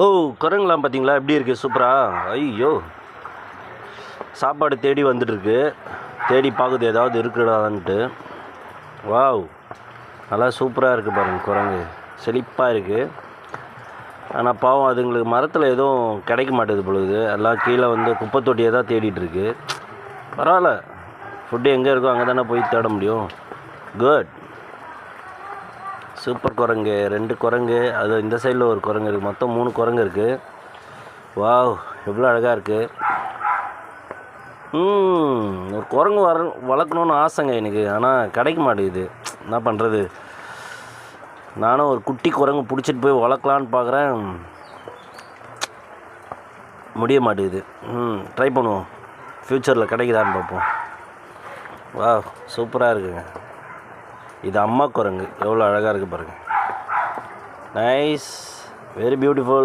ஓ குரங்குலாம் பார்த்தீங்களா எப்படி இருக்குது சூப்பராக. ஐயோ சாப்பாடு தேடி வந்துட்டுருக்கு. தேடி பார்க்குது ஏதாவது இருக்குடான்ட்டு. வாவ் நல்லா சூப்பராக இருக்குது பாருங்கள். குரங்கு செழிப்பாக இருக்குது. ஆனால் பாவம் அதுங்களுக்கு மரத்தில் எதுவும் கிடைக்க மாட்டேது பொழுது. எல்லாம் கீழே வந்து குப்பை தொட்டியை தான் தேடிட்டுருக்கு. பரவாயில்ல, ஃபுட்டு எங்கே இருக்கோ அங்கே தானே போய் தேட முடியும். குட், சூப்பர் குரங்கு. 2 குரங்கு, அது இந்த சைடில் ஒரு குரங்கு இருக்குது. மொத்தம் 3 குரங்கு இருக்குது. வாவ் எவ்வளோ அழகாக இருக்குது. ஒரு குரங்கு வளர்க்கணுன்னு ஆசைங்க எனக்கு. ஆனால் கிடைக்க மாட்டேங்குது. என்ன பண்ணுறது, நானும் ஒரு குட்டி குரங்கு பிடிச்சிட்டு போய் வளர்க்கலான்னு பார்க்குறேன், முடிய மாட்டேங்குது. ட்ரை பண்ணுவோம், ஃப்யூச்சரில் கிடைக்குதான்னு பார்ப்போம். வாவ் சூப்பராக இருக்குங்க. இது அம்மா குரங்கு, எவ்வளோ அழகாக இருக்குது பாருங்கள். Nice, very beautiful.